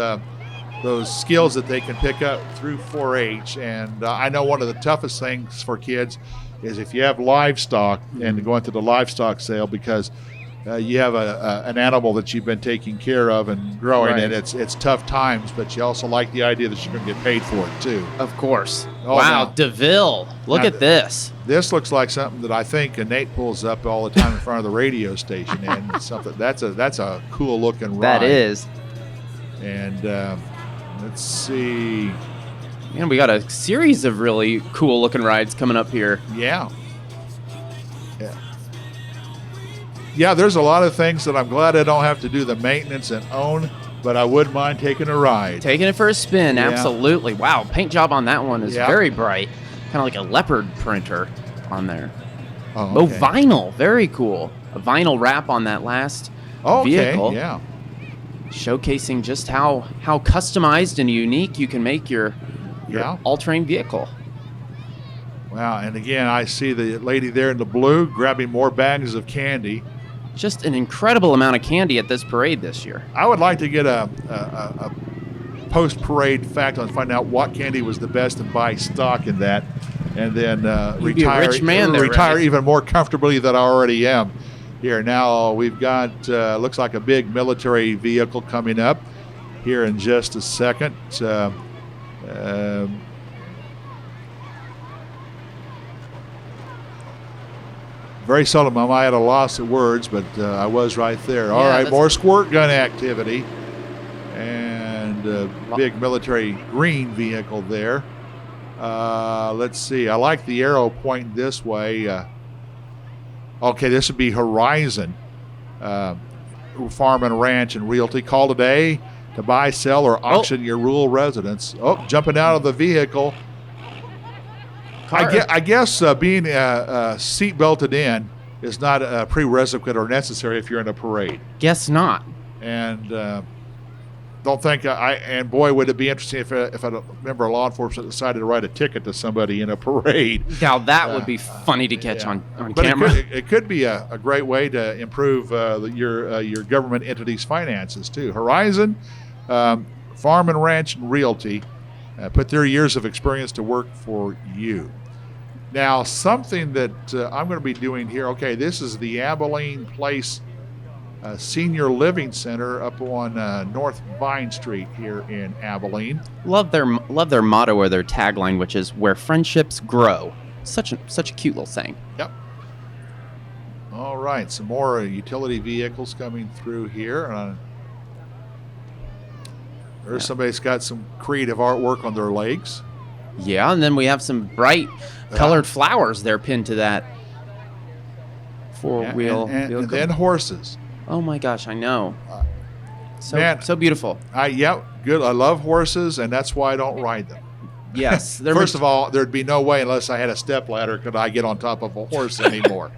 skills that they can pick up through 4-H. And I know one of the toughest things for kids is if you have livestock and going to the livestock sale, because you have an animal that you've been taking care of and growing, Right. and it's tough times, but you also like the idea that you're going to get paid for it too. Of course. Oh, wow, now- DeVille. Look now at this. This looks like something that I think Nate pulls up all the time in front of the radio station, and something that's a cool looking ride. That is. And let's see. Man, we got a series of really cool looking rides coming up here. Yeah. Yeah, there's a lot of things that I'm glad I don't have to do the maintenance and own, but I would mind taking a ride. Taking it for a spin, Yeah. absolutely. Wow, paint job on that one is Yeah. very bright. Kind of like a leopard printer on there. Oh, Oh, okay. vinyl. Very cool. A vinyl wrap on that last Okay, vehicle. yeah. Showcasing just how customized and unique you can make your Yeah. all-terrain vehicle. Wow, and again, I see the lady there in the blue grabbing more bags of candy. Just an incredible amount of candy at this parade this year. I would like to get a post-parade fact on find out what candy was the best and buy stock in that, and then You'd be a rich man there, retire Randy. even more comfortably than I already am. Here now we've got looks like a big military vehicle coming up here in just a second. Very seldom am I at a loss of words, but I was right there. All Yeah, right, that's- more squirt gun activity. And a big military green vehicle there. Let's see. I like the arrow pointing this way. Okay, this would be Horizon Farm and Ranch and Realty. Call today to buy, sell, or auction your rural residence. Oh, jumping out of the vehicle. I guess being seat belted in is not a prerequisite or necessary if you're in a parade. Guess not. And don't think and boy, would it be interesting if a member of law enforcement decided to write a ticket to somebody in a parade. Now that would be funny to catch Yeah. on But camera. it could be a great way to improve your government entity's finances too. Horizon Farm and Ranch and Realty put their years of experience to work for you. Now, something that I'm going to be doing here. Okay, this is the Abilene Place Senior Living Center up on North Vine Street here in Abilene. Love their motto or their tagline, which is "Where friendships grow." Such a cute little saying. Yep. All right, some more utility vehicles coming through here. There's somebody's got some creative artwork on their legs. Yeah, and then we have some bright colored flowers there pinned to that four-wheel and vehicle. then horses. Oh my gosh, I know. Man. So beautiful. Good. I love horses, and that's why I don't ride them. Yes. First of all, there'd be no way unless I had a stepladder could I get on top of a horse anymore.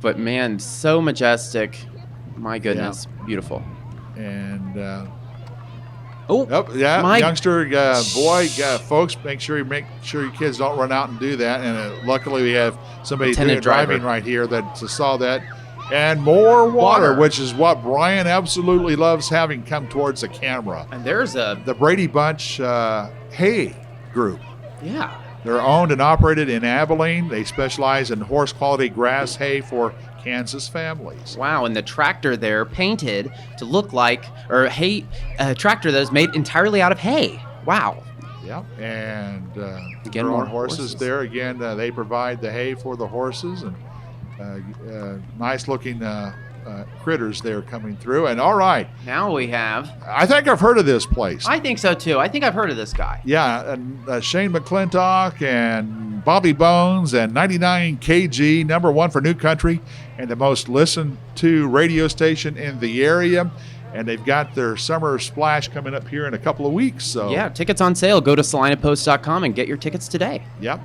But man, so majestic. My goodness, beautiful. And Oh, my- youngster, folks, make sure your kids don't run out and do that. And luckily, we have somebody Attendant driving driver. right here that saw that. And more water, Water. which is what Brian absolutely loves having come towards the camera. And there's The Brady Bunch Hay Group. yeah. They're owned and operated in Abilene. They specialize in horse quality grass hay for Kansas families. Wow, and the tractor there painted to look like, or a tractor that is made entirely out of hay. Wow. Yep. And Again, their more own horses there. Again, they provide the hay for the horses, and nice looking critters there coming through. And all right, Now we have, I think I've heard of this place. I think so too. I think I've heard of this guy. Yeah, and Shane McClintock and Bobby Bones and 99 KG, number one for New Country, and the most listened to radio station in the area. And they've got their summer splash coming up here in a couple of weeks. So Yeah, tickets on sale. Go to salinapost.com and get your tickets today. Yep.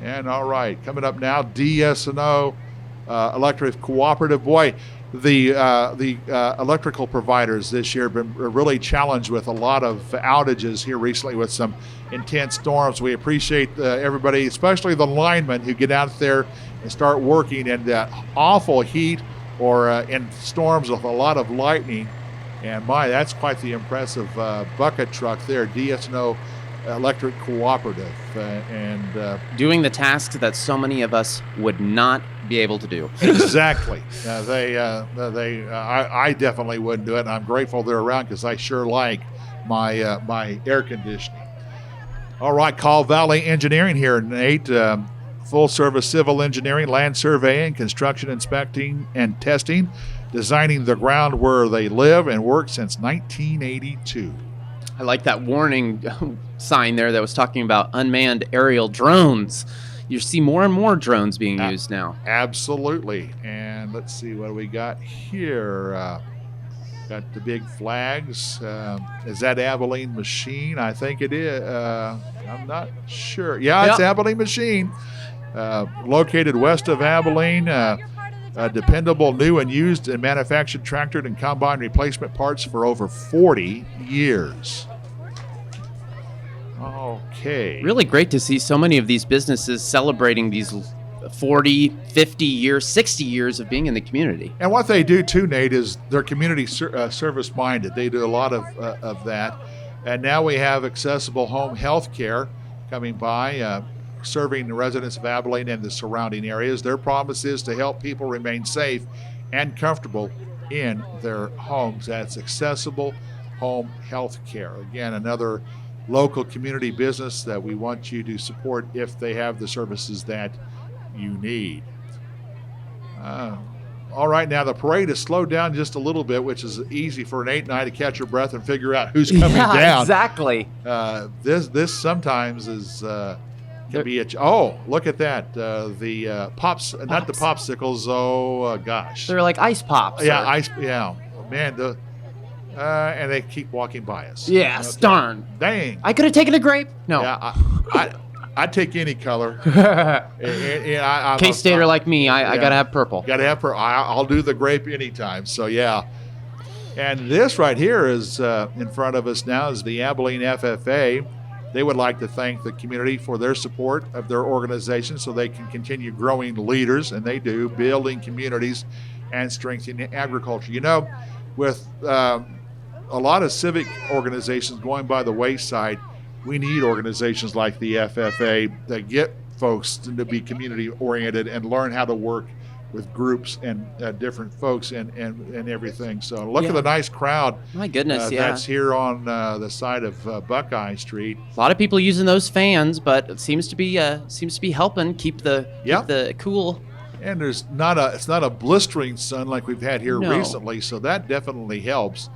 And all right, coming up now, DS&O Electric Cooperative. Boy, the electrical providers this year have been really challenged with a lot of outages here recently with some intense storms. We appreciate everybody, especially the linemen who get out there and start working in that awful heat or in storms with a lot of lightning. And my, that's quite the impressive bucket truck there, DS&O Electric Cooperative. Doing the tasks that so many of us would not be able to do. Exactly. I definitely wouldn't do it, and I'm grateful they're around because I sure like my air conditioning. All right, Call Valley Engineering here, Nate. Full-service civil engineering, land surveying, construction inspecting and testing, designing the ground where they live and work since 1982. I like that warning sign there that was talking about unmanned aerial drones. You see more and more drones being used now. Absolutely. And let's see what we got here. Got the big flags. Is that Abilene Machine? I think it is. I'm not sure. Yeah, it's Abilene Machine. Located west of Abilene. A dependable new and used and manufactured tractor and combine replacement parts for over 40 years. Okay. Really great to see so many of these businesses celebrating these 40, 50 years, 60 years of being in the community. And what they do too, Nate, is they're community service minded. They do a lot of that. And now we have accessible home health care coming by, serving the residents of Abilene and the surrounding areas. Their promise is to help people remain safe and comfortable in their homes. That's accessible home health care. Again, another local community business that we want you to support if they have the services that you need. All right, now the parade has slowed down just a little bit, which is easy for an 8-9 to catch your breath and figure out who's coming down. Exactly. This sometimes is can be look at that. The pops, not the popsicles. Oh gosh, they're like ice pops. Yeah, ice. Yeah, man. And they keep walking by us. Yeah, darn. Dang. I could have taken a grape. No. Yeah, I'd take any color. K-Stater like me, I gotta have purple. Gotta have purple. I'll do the grape anytime. So yeah. And this right here is in front of us now is the Abilene FFA. They would like to thank the community for their support of their organization so they can continue growing leaders, and they do, building communities and strengthening agriculture. You know, with a lot of civic organizations going by the wayside, we need organizations like the FFA that get folks to be community oriented and learn how to work with groups and different folks and everything. So look at the nice crowd. My goodness, that's here on the side of Buckeye Street. A lot of people using those fans, but it seems to be helping keep the cool. And it's not a blistering sun like we've had here recently, so that definitely helps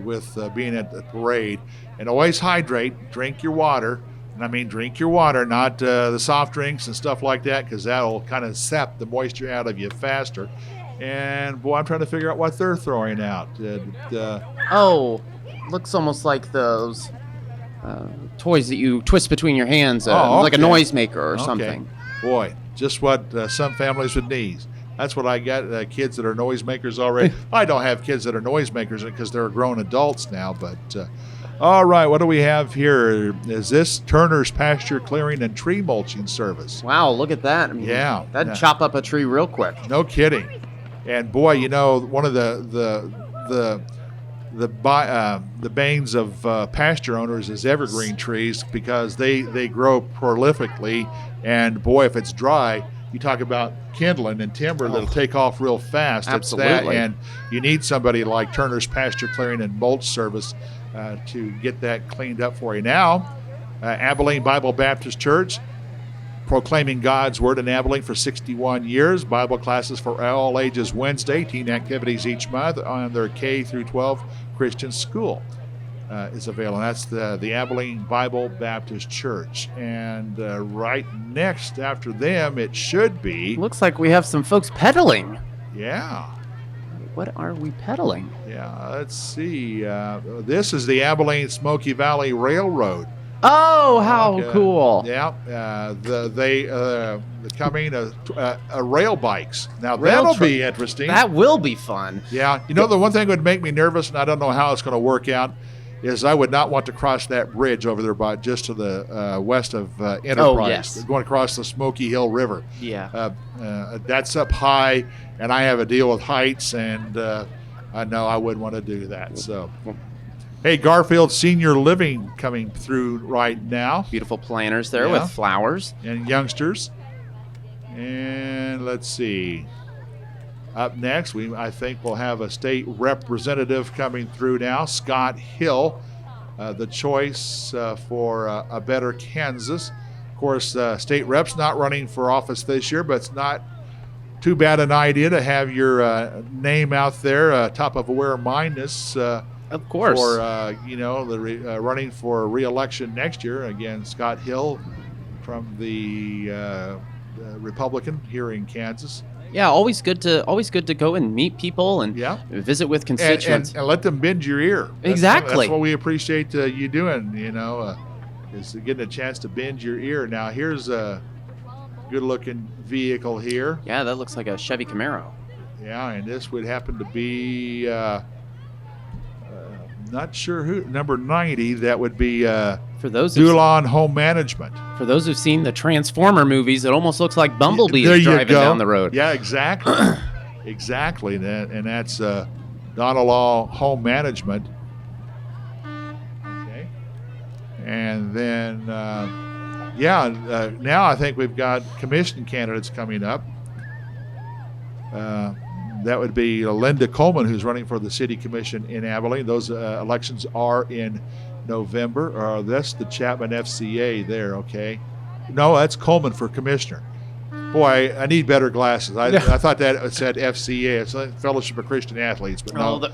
with being at the parade. And always hydrate, drink your water. And I mean, drink your water, not the soft drinks and stuff like that, because that'll kind of sap the moisture out of you faster. And boy, I'm trying to figure out what they're throwing out. Looks almost like those toys that you twist between your hands, okay. like a noisemaker or something. Boy, just what some families would need. That's what I got, kids that are noisemakers already. I don't have kids that are noisemakers because they're grown adults now, but... all right, what do we have here? Is this Turner's Pasture Clearing and Tree Mulching Service? Wow, look at that. I mean, that'd chop up a tree real quick. No kidding. And boy, you know, one of the banes of pasture owners is evergreen trees because they grow prolifically. And boy, if it's dry, you talk about kindling and timber that'll take off real fast. Absolutely. It's that, and you need somebody like Turner's Pasture Clearing and Mulch Service to get that cleaned up for you. Now, Abilene Bible Baptist Church, proclaiming God's Word in Abilene for 61 years. Bible classes for all ages Wednesday, teen activities each month on their K through 12 Christian school is available. That's the Abilene Bible Baptist Church. And right next after them, it should be... Looks like we have some folks pedaling. Yeah. What are we pedaling? Yeah, let's see. This is the Abilene Smoky Valley Railroad. Oh, how cool! Yeah, the coming rail bikes. Now that'll be interesting. That will be fun. Yeah, you know the one thing that would make me nervous, and I don't know how it's going to work out, is I would not want to cross that bridge over there by just to the west of Enterprise. yes. Going across the Smoky Hill River. Yeah. That's up high, and I have a deal with heights, and I know I wouldn't want to do that. So, hey, Garfield Senior Living coming through right now. Beautiful planters there Yeah. with flowers. And youngsters. And let's see. Up next, I think we'll have a state representative coming through now, Scott Hill, the choice for a better Kansas. Of course, state rep's not running for office this year, but it's not too bad an idea to have your name out there, top of aware mindness. Of course. For running for re-election next year. Again, Scott Hill from the Republican here in Kansas. Yeah, always good to go and meet people and Yeah. visit with constituents. And let them bend your ear. Exactly. That's what we appreciate you doing, is getting a chance to bend your ear. Now, here's a good-looking vehicle here. Yeah, that looks like a Chevy Camaro. Yeah, and this would happen to be, not sure who, number 90. That would be For those Dulon Home Management. for those who've seen the Transformer movies, it almost looks like Bumblebee There is you driving go. down the road. Yeah, exactly. Exactly. And that's Donalaw Home Management. Okay. And then, now I think we've got commission candidates coming up. That would be Linda Coleman, who's running for the city commission in Abilene. Those elections are in November. That's the Chapman FCA there, okay? No, that's Coleman for commissioner. Boy, I need better glasses. I thought that said FCA. It's like Fellowship of Christian Athletes, but no.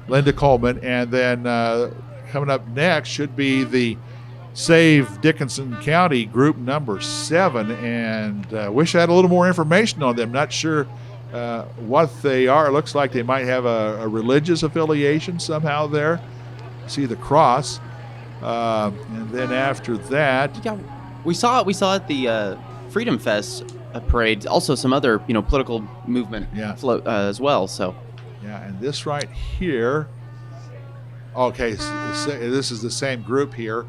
Linda Coleman. And then coming up next should be the Save Dickinson County group number 7. And wish I had a little more information on them. Not sure what they are. It looks like they might have a religious affiliation somehow there. See the cross. And then after that, Yeah, we saw at the Freedom Fest parade. Also, some other political movement float as well. So yeah, and this right here. Okay, this is the same group here.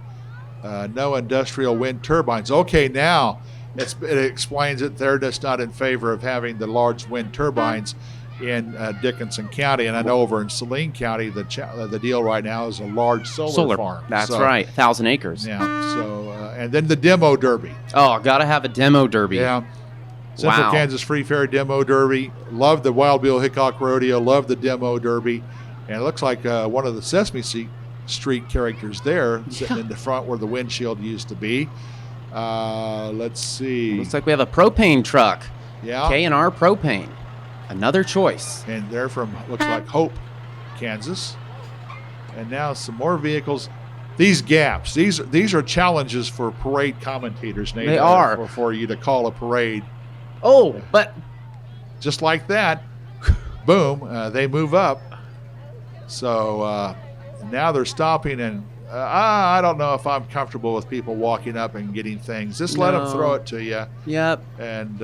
No industrial wind turbines. Okay, now it explains that they're just not in favor of having the large wind turbines in Dickinson County. And I know over in Saline County, the deal right now is a large solar farm. That's right, 1,000 acres. Yeah. So and then the demo derby. Oh, gotta have a demo derby. Yeah. Central Wow. Kansas Free Fair Demo Derby. Love the Wild Bill Hickok Rodeo. Love the Demo Derby. And it looks like one of the Sesame Street characters there sitting in the front where the windshield used to be. Let's see. Looks like we have a propane truck. Yeah. K&R Propane. Another choice. And they're from, looks like Hope, Kansas. And now some more vehicles. These gaps, these are challenges for parade commentators. Nate, They are. For you to call a parade. Oh, but Just like that, boom, they move up. So now they're stopping, and I don't know if I'm comfortable with people walking up and getting things. Just let them No. throw it to you. yep. And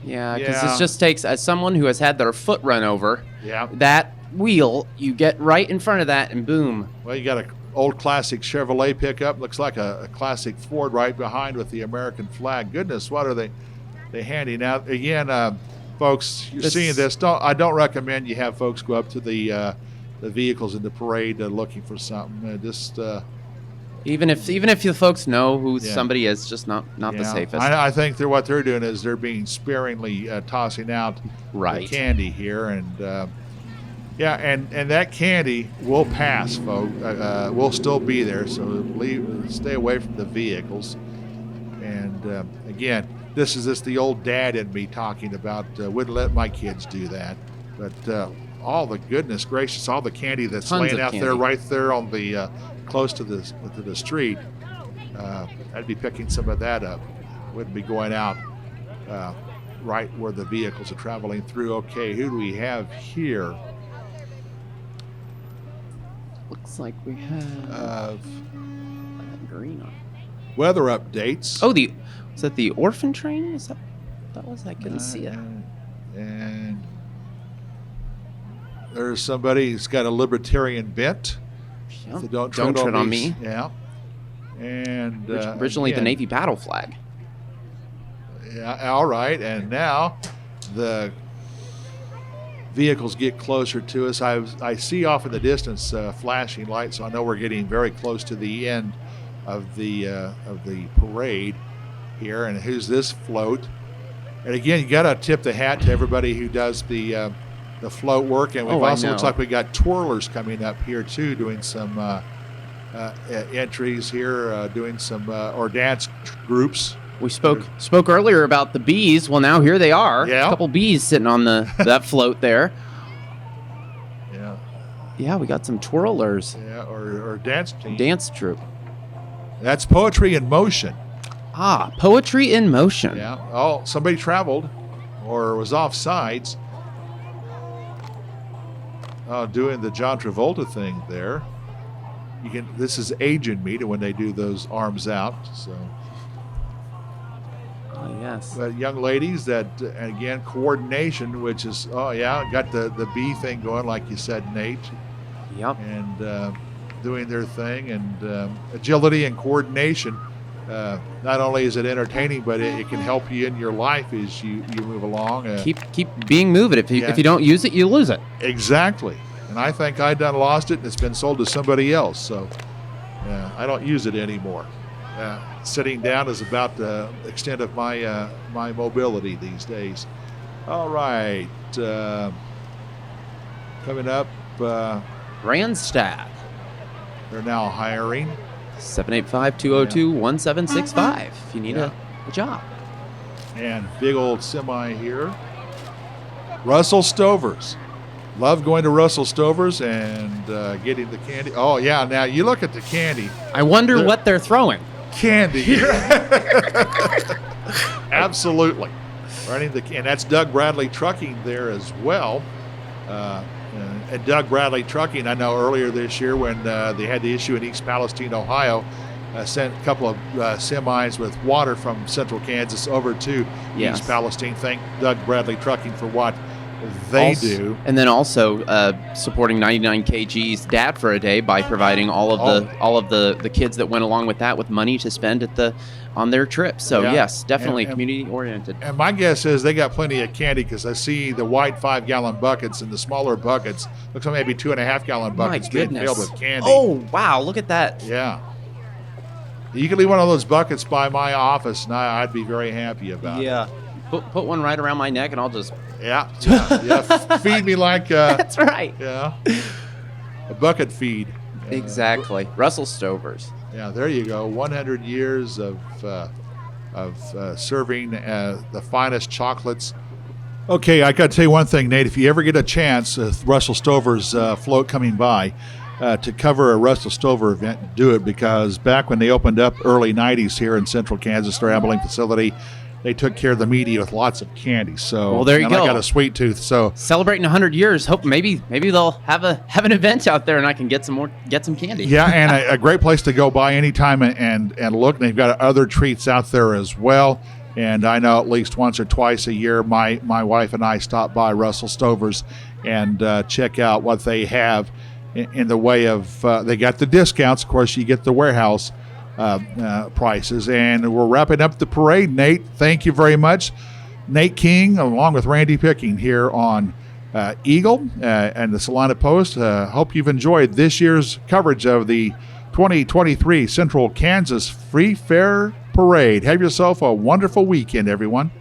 Yeah, because Yeah. it just takes, as someone who has had their foot run over, yeah, that wheel, you get right in front of that and boom. well, you got an old classic Chevrolet pickup. Looks like a classic Ford right behind with the American flag. Goodness, what are they handing out? Again, folks, you're seeing this. I don't recommend you have folks go up to the vehicles in the parade looking for something. Even if the folks know who Yeah. somebody is, just not the Yeah, safest. I think what they're doing is they're being sparingly tossing out Right. the candy here, and and that candy will pass, folks. We'll still be there, so stay away from the vehicles. And again, this is just the old dad in me talking about wouldn't let my kids do that, but all the goodness gracious, all the candy that's Tons laying of out candy. there, right there on the close to the street. I'd be picking some of that up. Wouldn't be going out right where the vehicles are traveling through. Okay, who do we have here? Looks like we have green on. Weather updates. Oh, is that the orphan train? Is that was I couldn't see it. And there's somebody who's got a libertarian bent. Yep. So don't tread on me. Yeah. And Originally the again, Navy battle flag. Yeah, all right. And now the vehicles get closer to us. I see off in the distance flashing lights, so I know we're getting very close to the end of the parade here. And who's this float? And again, you got to tip the hat to everybody who does the float work. And we've also looks like we got twirlers coming up here too, doing some entries here, doing some or dance groups. We spoke earlier about the bees. Well, now here they are. Yeah. A couple bees sitting on that float there. Yeah. Yeah, we got some twirlers. Yeah, or dance team. Dance troupe. That's poetry in motion. Ah, poetry in motion. Yeah. Oh, somebody traveled or was off sides. Doing the John Travolta thing there. This is agent meet when they do those arms out. So. Oh, yes. But young ladies that, and again, coordination, which is, got the B thing going, like you said, Nate. Yep. And doing their thing, and agility and coordination. Not only is it entertaining, but it can help you in your life as you move along. Keep being moving. If you don't use it, you lose it. Exactly. And I think I done lost it, and it's been sold to somebody else. So I don't use it anymore. Sitting down is about the extent of my my mobility these days. All right. Coming up. Randstad. They're now hiring. 785-202-1765 if you need a job. And big old semi here. Russell Stovers. Love going to Russell Stovers and getting the candy. Oh, yeah. Now, you look at the candy. I wonder what they're throwing. Candy. Absolutely. And that's Doug Bradley Trucking there as well. And Doug Bradley Trucking, I know earlier this year when they had the issue in East Palestine, Ohio, sent a couple of semis with water from central Kansas over to East Palestine. Thank Doug Bradley Trucking for what they do. And then also supporting 99 KG's Dad for a Day by providing all of the kids that went along with that with money to spend on their trip. So yes, definitely community oriented. And my guess is they got plenty of candy, because I see the white 5-gallon buckets and the smaller buckets. Looks like maybe 2.5-gallon buckets being filled with candy. Oh wow, look at that. Yeah. You could leave one of those buckets by my office, and I'd be very happy about it. Yeah. Put one right around my neck, and I'll just. Yeah. Feed me like. That's right. Yeah. A bucket feed. Exactly. Russell Stovers. Yeah, there you go. 100 years of serving the finest chocolates. Okay, I got to tell you one thing, Nate. If you ever get a chance, Russell Stover's float coming by, to cover a Russell Stover event, do it, because back when they opened up early 90s here in central Kansas, their Abilene facility, they took care of the media with lots of candy. So, well, there you go. I got a sweet tooth. So celebrating 100 years. Hope maybe they'll have an event out there, and I can get some candy. Yeah, and a great place to go by anytime and look. And they've got other treats out there as well. And I know at least once or twice a year, my wife and I stop by Russell Stover's and check out what they have in the way of. They got the discounts. Of course, you get the warehouse prices. And we're wrapping up the parade. Nate, thank you very much. Nate King, along with Randy Picking here on Eagle and the Salina Post. Hope you've enjoyed this year's coverage of the 2023 Central Kansas Free Fair Parade. Have yourself a wonderful weekend, everyone.